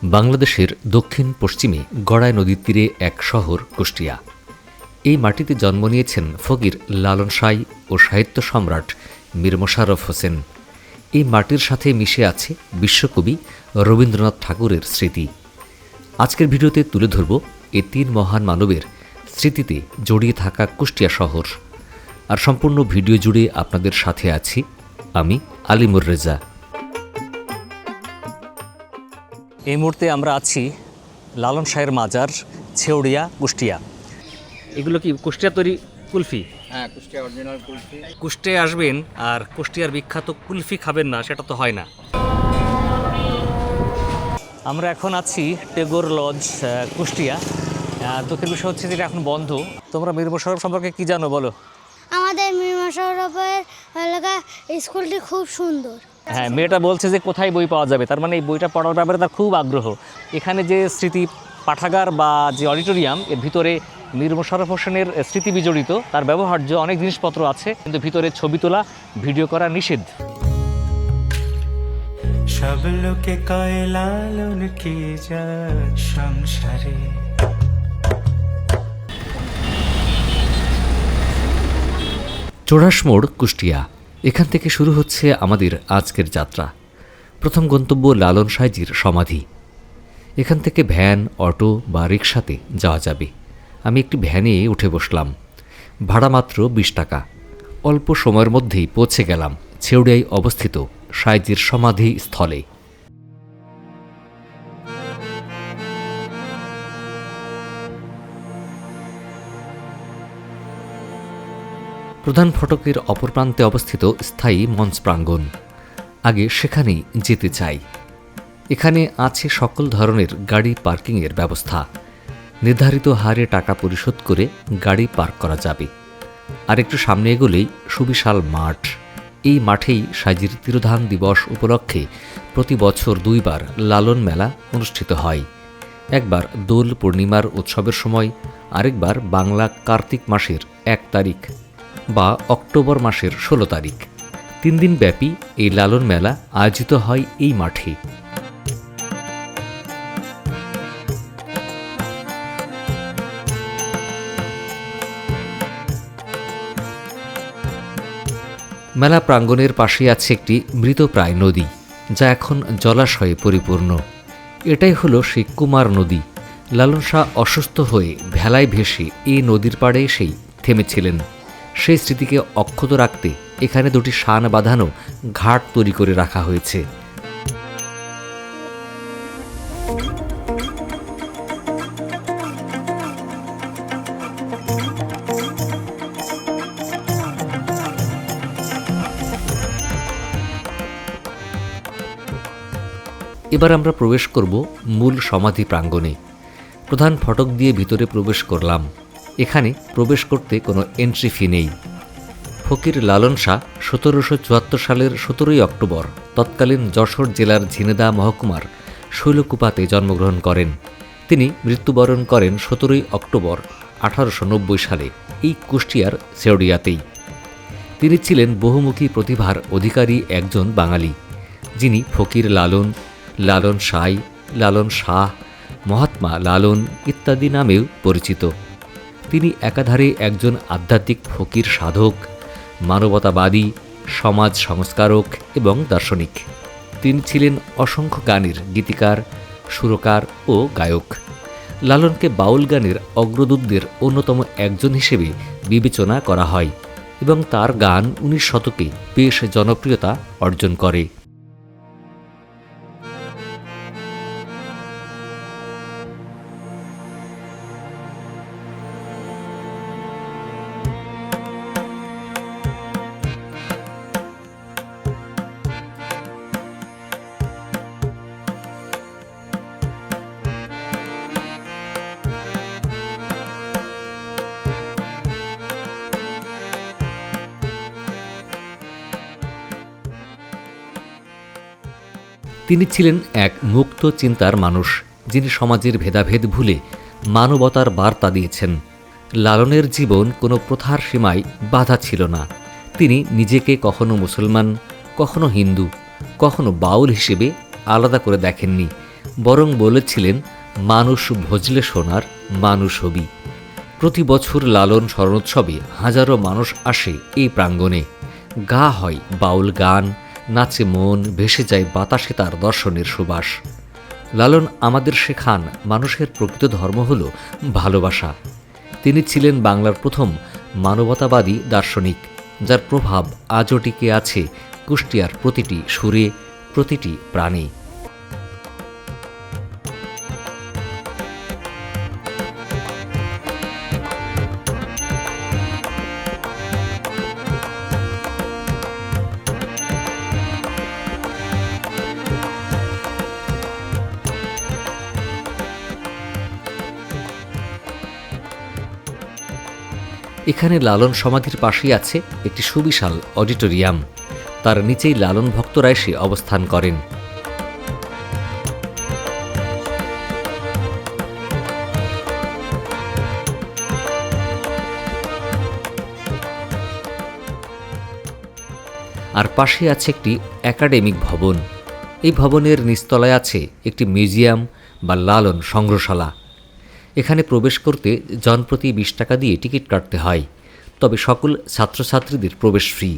বাংলাদেশের দক্ষিণ পশ্চিমে গড়াই নদীর তীরে এক শহর কুষ্টিয়া। এই মাটিতে জন্ম নিয়েছেন ফকির লালন সাঁই ও সাহিত্য সম্রাট মীর মোশাররফ হোসেন। এই মাটির সাথে মিশে আছে বিশ্বকবি রবীন্দ্রনাথ ঠাকুরের স্মৃতি। আজকের ভিডিওতে তুলে ধরব এই তিন মহান মানবের স্মৃতিতে জড়িয়ে থাকা কুষ্টিয়া শহর। আর সম্পূর্ণ ভিডিও জুড়ে আপনাদের সাথে আছি আমি আলিমুর রেজা। এই মুহূর্তে আমরা আছি লালন সাঁইয়ের মাজার, ছেউড়িয়া, কুষ্টিয়া। এগুলো কি কুষ্টিয়া তৈরি কুলফি? হ্যাঁ, কুষ্টিয়া অরিজিনাল কুলফি। কুষ্টিয়ায় আসবেন আর কুষ্টিয়ার বিখ্যাত কুলফি খাবেন না, সেটা তো হয় না। আমরা এখন আছি টেগোর লজ, কুষ্টিয়া। দুঃখের বিষয় হচ্ছে যেটা এখন বন্ধ। তোমরা মীর মোশাররফ সম্পর্কে কি জানো বলো? আমাদের মীর মোশাররফের এলাকা স্কুলটি খুব সুন্দর। হ্যাঁ, মেয়েটা বলছে যে কোথায় বই পাওয়া যাবে, তার মানে এই বইটা পড়ার ব্যাপারে তার খুব আগ্রহ। এখানে যে স্মৃতি পাঠাগার বা যে অডিটোরিয়াম, এর ভিতরে মীর মোশাররফ হোসেনের স্মৃতি বিজড়িত, তার ব্যবহার্য অনেক জিনিসপত্র আছে, কিন্তু ভিতরে ছবি তোলা, ভিডিও করা নিষেধ। সব লোকে কয় লালন কি যায় সংসারে। চোড়াসমোড়, কুষ্টিয়া। এখান থেকে শুরু হচ্ছে আমাদের আজকের যাত্রা। প্রথম গন্তব্য লালন সাঁইজির সমাধি। এখান থেকে ভ্যান, অটো বা রিকশাতে যাওয়া যাবে। আমি একটি ভ্যানে উঠে বসলাম। ভাড়া মাত্র 20 টাকা। অল্প সময়ের মধ্যেই পৌঁছে গেলাম ছেউড়িয়ায় অবস্থিত সাঁইজির সমাধি স্থলে। প্রধান ফটকের অপর প্রান্তে অবস্থিত স্থায়ী মঞ্চ প্রাঙ্গণ। আগে সেখানেই যেতে চাই। এখানে আছে সকল ধরনের গাড়ি পার্কিংয়ের ব্যবস্থা। নির্ধারিত হারে টাকা পরিশোধ করে গাড়ি পার্ক করা যাবে। আর একটু সামনে এগোলেই সুবিশাল মাঠ। এই মাঠেই সাঁইজির তিরোধান দিবস উপলক্ষে প্রতি বছর 2 বার লালন মেলা অনুষ্ঠিত হয়। একবার দোল পূর্ণিমার উৎসবের সময়, আরেকবার বাংলা কার্তিক মাসের 1 তারিখ বা অক্টোবর মাসের 16 তারিখ। 3 দিন ব্যাপী এই লালন মেলা আয়োজিত হয় এই মাঠে। মেলা প্রাঙ্গণের পাশে আছে একটি মৃতপ্রায় নদী, যা এখন জলাশয়ে পরিপূর্ণ। এটাই হলো সেই কুমার নদী। লালন শাহ অসুস্থ হয়ে ভেলায় ভেসে এই নদীর পাড়ে এসেই থেমেছিলেন। সেই স্মৃতিকে অক্ষত রাখতে এখানে 2টি শান বাঁধানো ঘাট তৈরি করে রাখা হয়েছে। এবার আমরা প্রবেশ করব মূল সমাধি প্রাঙ্গণে। প্রধান ফটক দিয়ে ভিতরে প্রবেশ করলাম। এখানে প্রবেশ করতে কোনো এন্ট্রি ফি নেই। ফকির লালন শাহ 1774 সালের 17ই অক্টোবর তৎকালীন যশোর জেলার ঝিনেদা মহকুমার শৈলকুপাতে জন্মগ্রহণ করেন। তিনি মৃত্যুবরণ করেন 17ই অক্টোবর 1890 সালে এই কুষ্টিয়ার ছেউড়িয়াতেই। তিনি ছিলেন বহুমুখী প্রতিভার অধিকারী একজন বাঙালি, যিনি ফকির লালন, লালন সাঁই, লালন শাহ, মহাত্মা লালন ইত্যাদি নামেও পরিচিত। তিনি একাধারে একজন আধ্যাত্মিক ফকির সাধক, মানবতাবাদী, সমাজ সংস্কারক এবং দার্শনিক। তিনি ছিলেন অসংখ্য গানের গীতিকার, সুরকার ও গায়ক। লালনকে বাউল গানের অগ্রদূতদের অন্যতম একজন হিসেবে বিবেচনা করা হয় এবং তার গান 19 শতকে বেশ জনপ্রিয়তা অর্জন করে। তিনি ছিলেন এক মুক্ত চিন্তার মানুষ, যিনি সমাজের ভেদাভেদ ভুলে মানবতার বার্তা দিয়েছেন। লালনের জীবন কোনো প্রথার সীমায় বাধা ছিল না। তিনি নিজেকে কখনো মুসলমান, কখনো হিন্দু, কখনো বাউল হিসেবে আলাদা করে দেখেননি, বরং বলেছিলেন, মানুষ ভজলে সোনার মানুষ হবি। প্রতি বছর লালন স্মরণোৎসবে হাজারো মানুষ আসে এই প্রাঙ্গণে। গা হয় বাউল গান, নাচে মন, ভেসে যায় বাতাসে তার দর্শনের সুবাস। লালন আমাদের শেখান মানুষের প্রকৃত ধর্ম হল ভালোবাসা। তিনি ছিলেন বাংলার প্রথম মানবতাবাদী দার্শনিক, যার প্রভাব আজও টিকে আছে কুষ্টিয়ার প্রতিটি সুরে, প্রতিটি প্রাণে। এখানে লালন সমাধির পাশেই আছে একটি সুবিশাল অডিটোরিয়াম। তার নিচেই লালন ভক্তরা এসে অবস্থান করেন। আর পাশে আছে একটি একাডেমিক ভবন। এই ভবনের নিচতলায় আছে একটি মিউজিয়াম বা লালন সংগ্রহশালা। এখানে প্রবেশ করতে জনপ্রতি 20 টাকা দিয়ে টিকিট কাটতে হয়, তবে সকল ছাত্রছাত্রীদের প্রবেশ ফ্রি।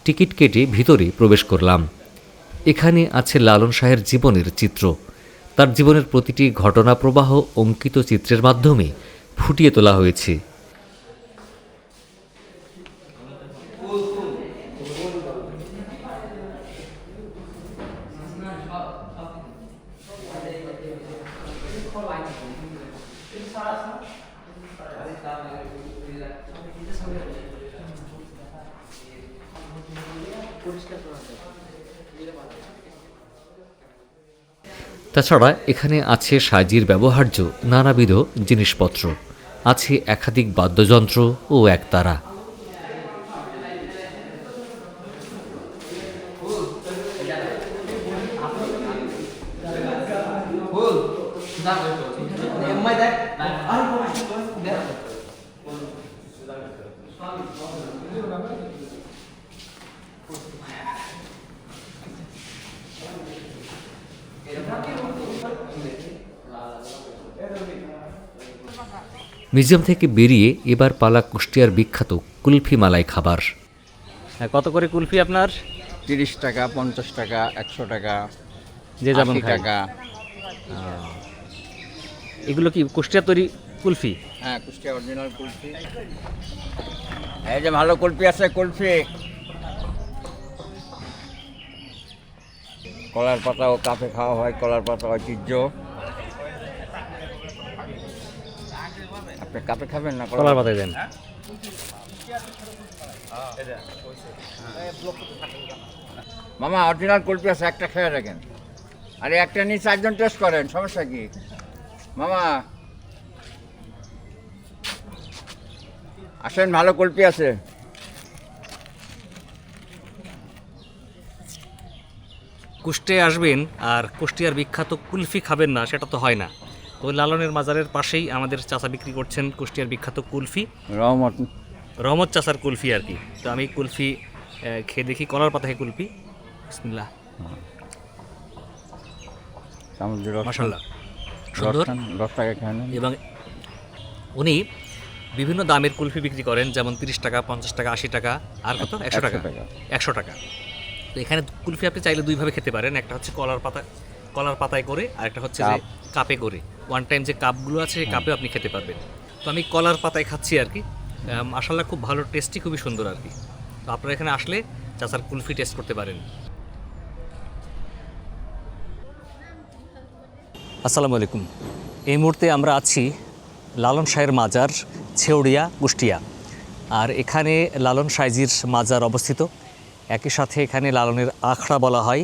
টিকিট কেটে ভিতরে প্রবেশ করলাম। এখানে আছে লালন শাহের জীবনের চিত্র। তার জীবনের প্রতিটি ঘটনা প্রবাহ অঙ্কিত চিত্রের মাধ্যমে ফুটিয়ে তোলা হয়েছে। তাছাড়া এখানে আছে সাজির ব্যবহার্য নানাবিধ জিনিসপত্র, আছে একাধিক বাদ্যযন্ত্র ও একতারা। মিউজিয়াম থেকে বেরিয়ে এবার পালা কুষ্টিয়ার বিখ্যাত কুলফি মালাই খাবার। কত করে কুলফি আপনার? 30 টাকা, 50 টাকা, 100 টাকা, যে যেমন 80 খায়। টাকা। এগুলো কি কুষ্টিয়ার তৈরি কুলফি? হ্যাঁ, কুষ্টিয়া অরিজিনাল কুলফি। এই যে ভালো কুলফি আছে, কুলফি কলার পাতা ও কাপে খাওয়া হয়, কলার পাতা ঐতিহ্য। আপনি কাপে খাবেন না কলার পাতায় দেন। মামা অরিজিনাল কুলফি আছে, একটা খেয়ে রাখেন। আরে একটা নিয়ে 4 জন টেস্ট করেন, সমস্যা কি মামা? আসেন, ভালো কুলফি আছে। কুষ্টিয়ায় আসবেন আর কুষ্টিয়ার বিখ্যাত কুলফি খাবেন না, সেটা তো হয় না। তো লালনের মাজারের পাশেই আমাদের চাচা বিক্রি করছেন কুষ্টিয়ার বিখ্যাত কুলফি, রহমত চাচার কুলফি আর কি। তো আমি কুলফি খেয়ে দেখি, কলার পাতায় কুলফি। বিসমিল্লাহ, মাশাআল্লাহ, সুন্দর। 10 টাকা খেয়ে নেন। এবং উনি বিভিন্ন দামের কুলফি বিক্রি করেন, যেমন 30 টাকা, 50 টাকা, 80 টাকা, আর কত 100 টাকা। 100 টাকা। তো এখানে কুলফি আপনি চাইলে দুইভাবে খেতে পারেন, একটা হচ্ছে কলার পাতায় করে, আর একটা হচ্ছে যে কাপে করে। ওয়ান টাইম যে কাপগুলো আছে সেই কাপেও আপনি খেতে পারবেন। তো আমি কলার পাতায় খাচ্ছি আর কি। মাশাআল্লাহ, খুব ভালো, টেস্টি, খুবই সুন্দর আর কি। তো আপনারা এখানে আসলে চাচার কুলফি টেস্ট করতে পারেন। আসসালামু আলাইকুম। এই মুহূর্তে আমরা আছি লালন শাহের মাজার, ছেউড়িয়া, কুষ্টিয়া। আর এখানে লালন শাহজির মাজার অবস্থিত। একই সাথে এখানে লালনের আখড়া বলা হয়।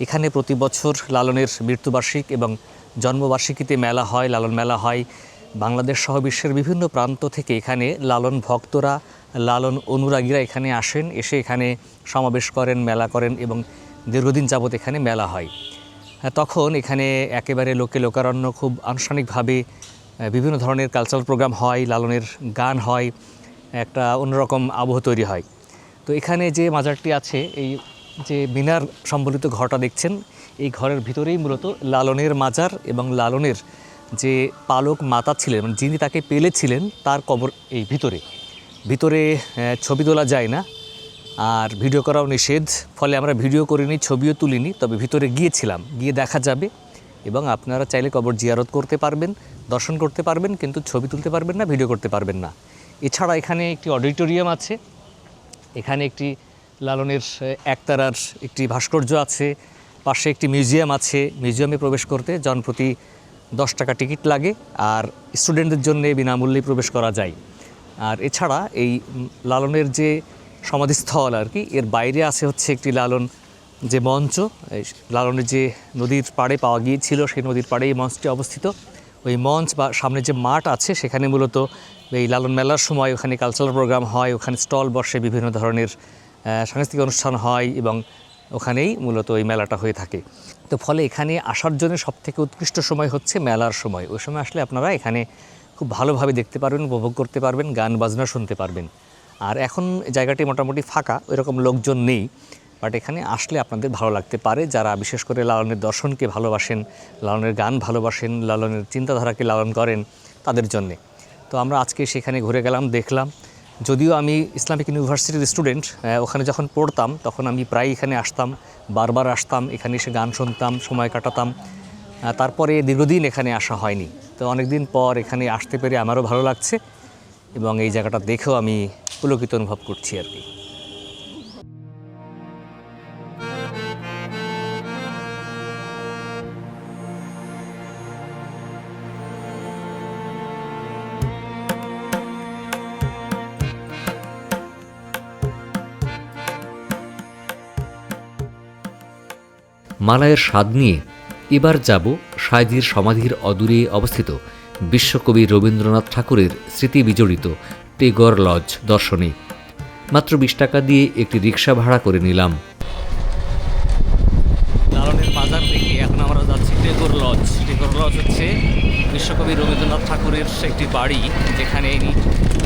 এখানে প্রতি বছর লালনের মৃত্যুবার্ষিক এবং জন্মবার্ষিকীতে মেলা হয়, লালন মেলা হয়। বাংলাদেশ সহ বিশ্বের বিভিন্ন প্রান্ত থেকে এখানে লালন ভক্তরা, লালন অনুরাগীরা এখানে আসেন, এসে এখানে সমাবেশ করেন, মেলা করেন এবং দীর্ঘদিন যাবৎ এখানে মেলা হয়। তখন এখানে একেবারে লোকে লোকারণ্য, খুব আনুষ্ঠানিকভাবে বিভিন্ন ধরনের কালচারাল প্রোগ্রাম হয়, লালনের গান হয়, একটা অন্যরকম আবহ তৈরি হয়। তো এখানে যে মাজারটি আছে, এই যে মিনার সম্বলিত ঘরটা দেখছেন, এই ঘরের ভিতরেই মূলত লালনের মাজার এবং লালনের যে পালক মাতা ছিলেন, মানে যিনি তাকে পেলেছিলেন, তার কবর এই ভিতরে ছবি তোলা যায় না আর ভিডিও করাও নিষেধ। ফলে আমরা ভিডিও করিনি, ছবিও তুলিনি, তবে ভিতরে গিয়েছিলাম, গিয়ে দেখা যাবে এবং আপনারা চাইলে কবর জিয়ারত করতে পারবেন, দর্শন করতে পারবেন, কিন্তু ছবি তুলতে পারবেন না, ভিডিও করতে পারবেন না। এছাড়া এখানে একটি অডিটোরিয়াম আছে, এখানে একটি লালনের একতারার একটি ভাস্কর্য আছে, পাশে একটি মিউজিয়াম আছে। মিউজিয়ামে প্রবেশ করতে জনপ্রতি 10 টাকা টিকিট লাগে আর স্টুডেন্টদের জন্য বিনামূল্যে প্রবেশ করা যায়। আর এছাড়া এই লালনের যে সমাধিস্থল আর কি, এর বাইরে আছে হচ্ছে একটি লালন যে মঞ্চ, লালনের যে নদীর পাড়ে পাওয়া গিয়েছিল, সেই নদীর পাড়ে এই মঞ্চটি অবস্থিত। ওই মঞ্চ বা সামনে যে মাঠ আছে, সেখানে মূলত এই লালন মেলার সময় ওখানে কালচারাল প্রোগ্রাম হয়, ওখানে স্টল বসে, বিভিন্ন ধরনের সাংস্কৃতিক অনুষ্ঠান হয় এবং ওখানেই মূলত ওই মেলাটা হয়ে থাকে। তো ফলে এখানে আসার জন্য সবথেকে উৎকৃষ্ট সময় হচ্ছে মেলার সময়। ওই সময় আসলে আপনারা এখানে খুব ভালোভাবে দেখতে পারবেন, উপভোগ করতে পারবেন, গান বাজনা শুনতে পারবেন। আর এখন জায়গাটি মোটামুটি ফাঁকা, ওইরকম লোকজন নেই, বাট এখানে আসলে আপনাদের ভালো লাগতে পারে, যারা বিশেষ করে লালনের দর্শনকে ভালোবাসেন, লালনের গান ভালোবাসেন, লালনের চিন্তাধারাকে লালন করেন, তাদের জন্যে। তো আমরা আজকে সেখানে ঘুরে গেলাম, দেখলাম। যদিও আমি ইসলামিক ইউনিভার্সিটির স্টুডেন্ট, ওখানে যখন পড়তাম তখন আমি প্রায় এখানে আসতাম, বারবার আসতাম, এখানে এসে গান শুনতাম, সময় কাটাতাম। তারপরে দীর্ঘদিন এখানে আসা হয়নি। তো অনেক দিন পর এখানে আসতে পেরে আমারও ভালো লাগছে এবং এই জায়গাটা দেখেও আমি পুলকিত অনুভব করছি আর কি। মালায়ের স্বাদ নিয়ে এবার যাব সাইদির সমাধির অদূরে অবস্থিত বিশ্বকবি রবীন্দ্রনাথ ঠাকুরের স্মৃতি বিজড়িত টেগর লজ দর্শনে। মাত্র 20 টাকা দিয়ে একটি রিক্সা ভাড়া করে নিলাম। লালনের বাজার থেকে এখন আমরা যাচ্ছি টেগর লজ। টেগর লজ হচ্ছে বিশ্বকবি রবীন্দ্রনাথ ঠাকুরের একটি বাড়ি, যেখানে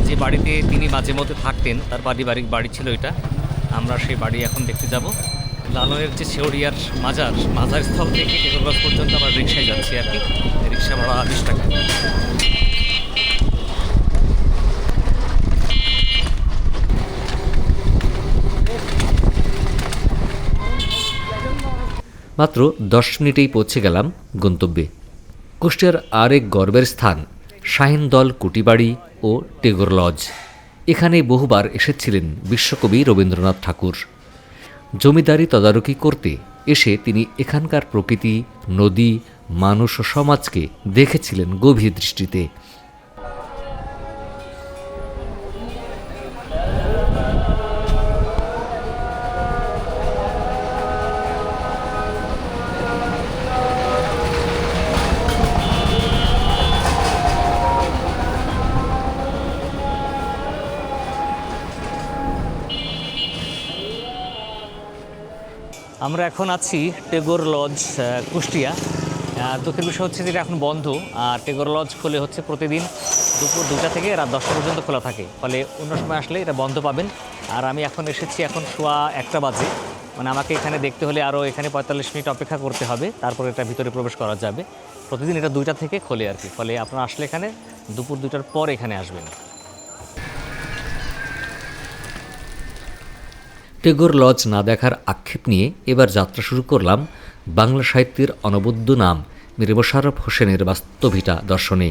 যে বাড়িতে তিনি মাঝে মধ্যে থাকতেন, তার পারিবারিক বাড়ি ছিল এটা। আমরা সেই বাড়ি এখন দেখতে যাব। লালনের যে শেওড়িয়ার মাজার স্থল থেকে টেগর লজ পর্যন্ত আমরা রিক্সায় যাচ্ছি আর কি। রিক্সা ভাড়া 20 টাকা। মাত্র 10 মিনিটেই পৌঁছে গেলাম গন্তব্যে। কুষ্টিয়ার আরেক গর্বের স্থান শাহিনদল কুটিবাড়ি ও টেগর লজ। এখানে বহুবার এসেছিলেন বিশ্বকবি রবীন্দ্রনাথ ঠাকুর। জমিদারি তদারকি করতে এসে তিনি এখানকার প্রকৃতি, নদী, মানুষ ও সমাজকে দেখেছিলেন গভীর দৃষ্টিতে। আমরা এখন আছি টেগর লজ কুষ্টিয়া। দুঃখের বিষয় হচ্ছে যে এটা এখন বন্ধ, আর টেগর লজ খোলে হচ্ছে প্রতিদিন দুপুর 2টা থেকে রাত 10টা পর্যন্ত খোলা থাকে। ফলে অন্য সময় আসলে এটা বন্ধ পাবেন। আর আমি এখন এসেছি, এখন সোয়া 1টা বাজে, মানে আমাকে এখানে দেখতে হলে আরও এখানে 45 মিনিট অপেক্ষা করতে হবে, তারপর এটা ভিতরে প্রবেশ করা যাবে। প্রতিদিন এটা 2টা থেকে খোলে আর কি। ফলে আপনারা আসলে এখানে দুপুর 2টার পর এখানে আসবেন। টেগর লজ না দেখার আক্ষেপ নিয়ে এবার যাত্রা শুরু করলাম বাংলা সাহিত্যের অনবদ্য নাম মীর মোশাররফ হোসেনের বাস্তভিটা দর্শনে।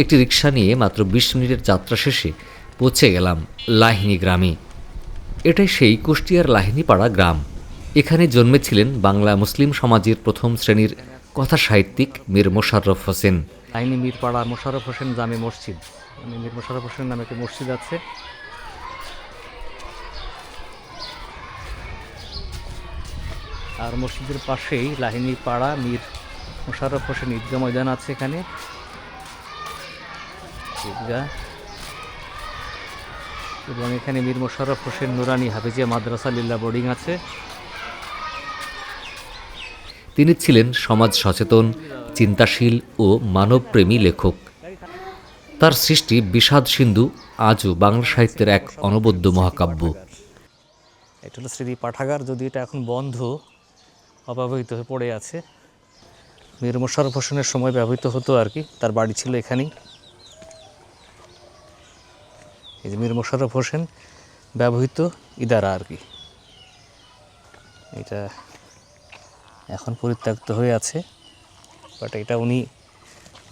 একটি রিক্সা নিয়ে মাত্র 20 মিনিটের যাত্রা শেষে পৌঁছে গেলাম লাহিনী গ্রামে। এটাই সেই কুষ্টিয়ার লাহিনীপাড়া গ্রাম। এখানে জন্মেছিলেন বাংলা মুসলিম সমাজের প্রথম শ্রেণীর কথা সাহিত্যিক মীর মোশাররফ হোসেন। লাহিনী মীরপাড়া মোশাররফ হোসেন জামে মসজিদ, মানে মীর মোশাররফ হোসেন নামে একটি মসজিদ আছে। আর মসজিদের পাশেই লাহিনী পাড়া মীর মোশাররফ হোসেন ঈদগাহ ময়দান আছে এখানে, ঈদগাহ। এবং এখানে মীর মোশাররফ হোসেন নুরানি হাফিজিয়া মাদ্রাসা লিল্লা বোর্ডিং আছে। তিনি ছিলেন সমাজ সচেতন, চিন্তাশীল ও মানবপ্রেমী লেখক। তার সৃষ্টি বিষাদ সিন্ধু আজও বাংলা সাহিত্যের এক অনবদ্য মহাকাব্য। এটা হলো স্মৃতি পাঠাগার, যদি এটা এখন বন্ধ, অব্যবহৃত হয়ে পড়ে আছে। মীর মোশাররফ হোসেনের সময় ব্যবহৃত হতো আর কি, তার বাড়ি ছিল এখানেই। এই যে মীর মোশাররফ হোসেন ব্যবহৃত ইদারা আর কি, এটা এখন পরিত্যক্ত হয়ে আছে, বাট এটা উনি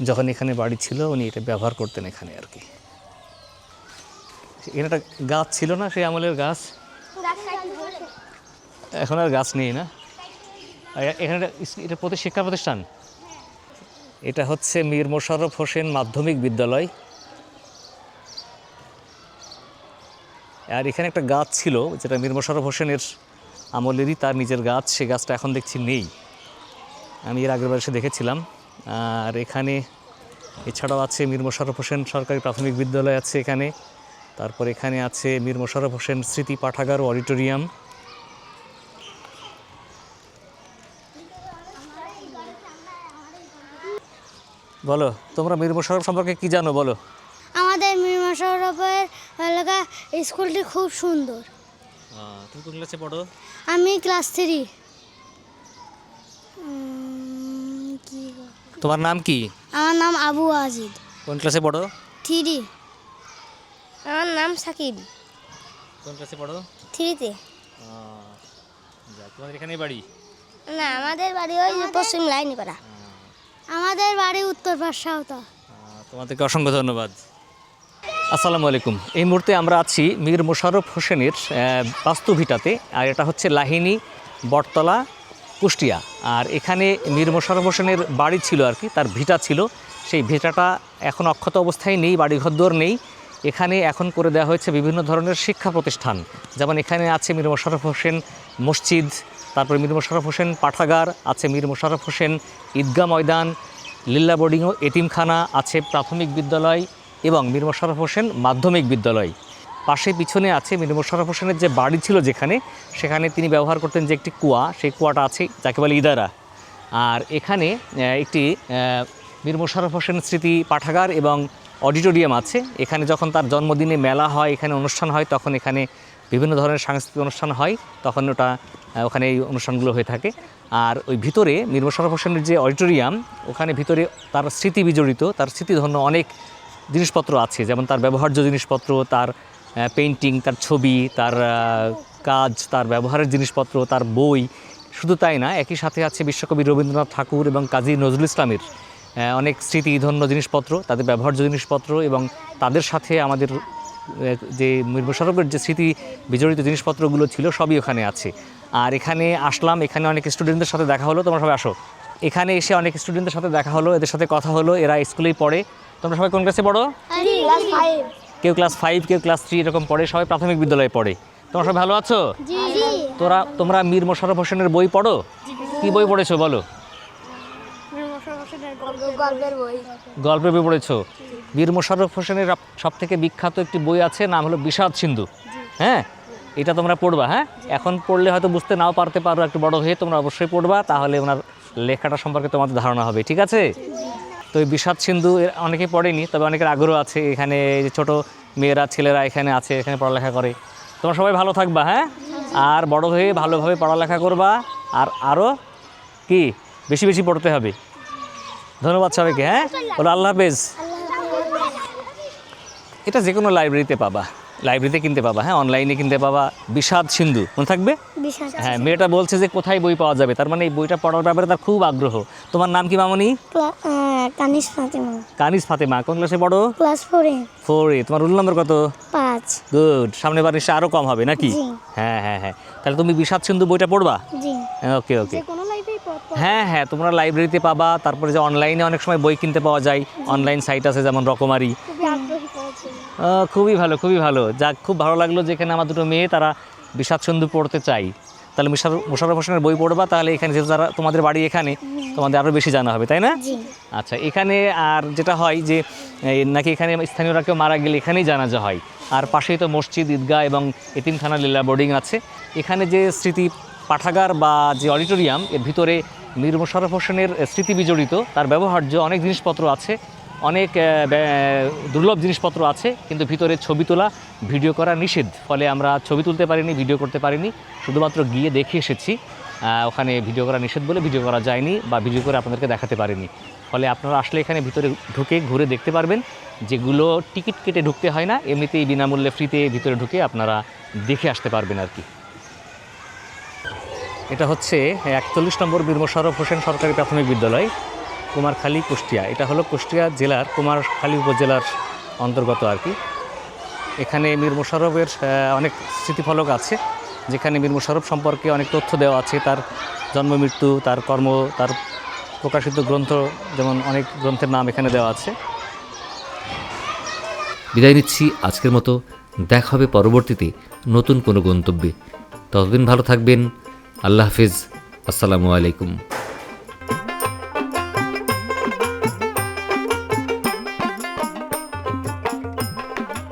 যখন এখানে বাড়ি ছিল উনি এটা ব্যবহার করতেন এখানে আর কি। এখানে একটা গাছ ছিল না সেই আমলের গাছ, এখন আর গাছ নেই না। আর এখানে এটা প্রতি শিক্ষা প্রতিষ্ঠান, এটা হচ্ছে মীর মোশাররফ হোসেন মাধ্যমিক বিদ্যালয়। আর এখানে একটা গাছ ছিল যেটা মীর মোশাররফ হোসেনের আমলেরই, তার নিজের গাছ, সে গাছটা এখন দেখছি নেই, আমি এর আগের বার এসে দেখেছিলাম। আর এখানে এছাড়াও আছে মীর মোশাররফ হোসেন সরকারি প্রাথমিক বিদ্যালয় আছে এখানে, তারপর এখানে আছে মীর মোশাররফ হোসেন স্মৃতি পাঠাগার ও অডিটোরিয়াম। বলো তোমরা মীর মোশাররফ সম্পর্কে কি জানো বলো। আমাদের মীর মোশাররফের এলাকা স্কুলটি খুব সুন্দর। তুমি কোন ক্লাসে পড়ো? আমি ক্লাস 3। তোমার নাম কি? আমার নাম আবু আজিদ। কোন ক্লাসে পড়ো? 3। আমার নাম সাকিব। কোন ক্লাসে পড়ো? 3-তে। তোমাদের এখানেই বাড়ি? না, আমাদের বাড়ি ওই যে পশ্চিম লাইনি পাড়া। আমাদের বাড়ি উত্তর পাশাওতা। তোমাদেরকে অসংখ্য ধন্যবাদ। আসসালামু আলাইকুম। এই মুহূর্তে আমরা আছি মীর মোশাররফ হোসেনের বাস্তুভিটাতে, আর এটা হচ্ছে লাহিনী বটতলা, কুষ্টিয়া। আর এখানে মীর মোশাররফ হোসেনের বাড়ি ছিল আর কি, তার ভিটা ছিল। সেই ভিটাটা এখন অক্ষত অবস্থায় নেই, বাড়িঘরদোর নেই। এখানে এখন করে দেওয়া হয়েছে বিভিন্ন ধরনের শিক্ষা প্রতিষ্ঠান, যেমন এখানে আছে মীর মোশাররফ হোসেন মসজিদ, তারপরে মীর মোশাররফ হোসেন পাঠাগার আছে, মীর মোশাররফ হোসেন ঈদগাহ ময়দান, লিল্লা বোর্ডিং ও এতিমখানা আছে, প্রাথমিক বিদ্যালয় এবং মীর মোশাররফ হোসেন মাধ্যমিক বিদ্যালয়। পাশে পিছনে আছে মীর মোশাররফ হোসেনের যে বাড়ি ছিল যেখানে, সেখানে তিনি ব্যবহার করতেন যে একটি কুয়া, সেই কুয়াটা আছে যাকে বলে ইদারা। আর এখানে একটি মীর মোশাররফ হোসেন স্মৃতি পাঠাগার এবং অডিটোরিয়াম আছে। এখানে যখন তার জন্মদিনে মেলা হয়, এখানে অনুষ্ঠান হয়, তখন এখানে বিভিন্ন ধরনের সাংস্কৃতিক অনুষ্ঠান হয়, তখন ওখানে এই অনুষ্ঠানগুলো হয়ে থাকে। আর ওই ভিতরে মীর মোশাররফ হোসেনের যে অডিটোরিয়াম, ওখানে ভিতরে তার স্মৃতি বিজড়িত, তার স্মৃতিধন্য অনেক জিনিসপত্র আছে, যেমন তার ব্যবহার্য জিনিসপত্র, তার পেইন্টিং, তার ছবি, তার কাজ, তার ব্যবহারের জিনিসপত্র, তার বই। শুধু তাই না, একই সাথে আছে বিশ্বকবি রবীন্দ্রনাথ ঠাকুর এবং কাজী নজরুল ইসলামের অনেক স্মৃতিধন্য জিনিসপত্র, তাদের ব্যবহার্য জিনিসপত্র, এবং তাদের সাথে আমাদের যে মীর মোশাররফের যে স্মৃতি বিজড়িত জিনিসপত্রগুলো ছিল সবই ওখানে আছে। আর এখানে আসলাম, এখানে অনেক স্টুডেন্টদের সাথে দেখা হলো। তোমরা সবাই আসো। এখানে এসে অনেক স্টুডেন্টদের সাথে দেখা হলো, এদের সাথে কথা হলো। এরা স্কুলেই পড়ে। তোমরা সবাই কোন ক্লাসে পড়ো? কেউ ক্লাস 5, কেউ ক্লাস 3 এরকম পড়ে, সবাই প্রাথমিক বিদ্যালয়ে পড়ে। তোমরা সবাই ভালো আছো? তোমরা মীর মোশাররফ হোসেনের বই পড়ো? কি বই পড়েছো বলো? গল্পের বই পড়েছো? মীর মোশাররফ হোসেনের সবথেকে বিখ্যাত একটি বই আছে, নাম হলো বিষাদ সিন্ধু। হ্যাঁ, এটা তোমরা পড়বা। হ্যাঁ, এখন পড়লে হয়তো বুঝতে নাও পারতে পারো, একটু বড় হয়ে তোমরা অবশ্যই পড়বা, তাহলে ওনার লেখাটা সম্পর্কে তোমাদের ধারণা হবে। ঠিক আছে? তো এই বিষাদ সিন্ধু অনেকেই পড়েনি, তবে অনেকের আগ্রহ আছে। এখানে যে ছোটো মেয়েরা, ছেলেরা এখানে আছে, এখানে পড়ালেখা করে। তোমরা সবাই ভালো থাকবা। হ্যাঁ, আর বড় হয়ে ভালোভাবে পড়ালেখা করবা, আর আরও কি বেশি বেশি পড়তে হবে। ধন্যবাদ সবাইকে। হ্যাঁ, বলো আল্লাহ হাফেজ। এটা যে কোনো লাইব্রেরিতে পাবা, লাইব্রেরিতে কিনতে পাবা। হ্যাঁ, অনলাইনে কিনতে পাবা। বিষাদ সিন্ধু মনে থাকবে। হ্যাঁ, মেয়েটা বলছে যে কোথায় বই পাওয়া যাবে, তার মানে এই বইটা পড়ার ব্যাপারে তার খুব আগ্রহ। তোমার নাম কি মামনি? কানিস ফাতেমা। কানিস ফাতেমা। কোন ক্লাসে পড়ো? ক্লাস 4-এ। 4-এ। তোমার রোল নাম্বার কত? 5। গুড। সামনে বার নিশ্চয়ই আরও কম হবে নাকি? হ্যাঁ হ্যাঁ হ্যাঁ, তাহলে তুমি বিষাদ সিন্ধু বইটা পড়বা? জি। ওকে ওকে। হ্যাঁ হ্যাঁ, তোমরা লাইব্রেরিতে পাবা। তারপরে যে অনলাইনে অনেক সময় বই কিনতে পাওয়া যায়, অনলাইন সাইট আছে যেমন রকমারি। খুবই ভালো, খুবই ভালো। যাক, খুব ভালো লাগলো যেখানে আমার দুটো মেয়ে তারা বিষাদ সিন্ধু পড়তে চাই। তাহলে মোশাররফ হোসেনের বই পড়বা, তাহলে এখানে যেহেতু তোমাদের বাড়ি এখানে, তোমাদের আরও বেশি জানা হবে, তাই না? জি। আচ্ছা, এখানে আর যেটা হয় যে নাকি এখানে স্থানীয়রা কেউ মারা গেলে এখানেই জানাজা হয়, আর পাশেই তো মসজিদ, ঈদগাহ এবং এতিমখানা লীলা বোর্ডিং আছে। এখানে যে স্মৃতি পাঠাগার বা যে অডিটোরিয়াম, এর ভিতরে মীর মোশাররফ হোসেনের স্মৃতি বিজড়িত, তার ব্যবহার্য অনেক জিনিসপত্র আছে, অনেক দুর্লভ জিনিসপত্র আছে, কিন্তু ভিতরে ছবি তোলা, ভিডিও করা নিষেধ। ফলে আমরা ছবি তুলতে পারিনি, ভিডিও করতে পারিনি, শুধুমাত্র গিয়ে দেখে এসেছি। ওখানে ভিডিও করা নিষেধ বলে ভিডিও করা যায়নি বা ভিডিও করে আপনাদেরকে দেখাতে পারিনি। ফলে আপনারা আসলে এখানে ভিতরে ঢুকে ঘুরে দেখতে পারবেন, যেগুলো টিকিট কেটে ঢুকতে হয় না, এমনিতেই বিনামূল্যে ফ্রিতে ভিতরে ঢুকে আপনারা দেখে আসতে পারবেন আর কি। এটা হচ্ছে 41 নম্বর মীর মোশাররফ হোসেন সরকারি প্রাথমিক বিদ্যালয়, কুমারখালী, কুষ্টিয়া। এটা হলো কুষ্টিয়া জেলার কুমারখালী উপজেলার অন্তর্গত আর কি। এখানে মীর মোশাররফের অনেক স্মৃতিফলক আছে, যেখানে মীর মোশাররফ সম্পর্কে অনেক তথ্য দেওয়া আছে, তার জন্ম মৃত্যু, তার কর্ম, তার প্রকাশিত গ্রন্থ, যেমন অনেক গ্রন্থের নাম এখানে দেওয়া আছে। বিদায় নিচ্ছি আজকের মতো। দেখা হবে পরবর্তীতে নতুন কোনো গন্তব্যে। ততদিন ভালো থাকবেন। আল্লাহ হাফিজ। আসসালামু আলাইকুম।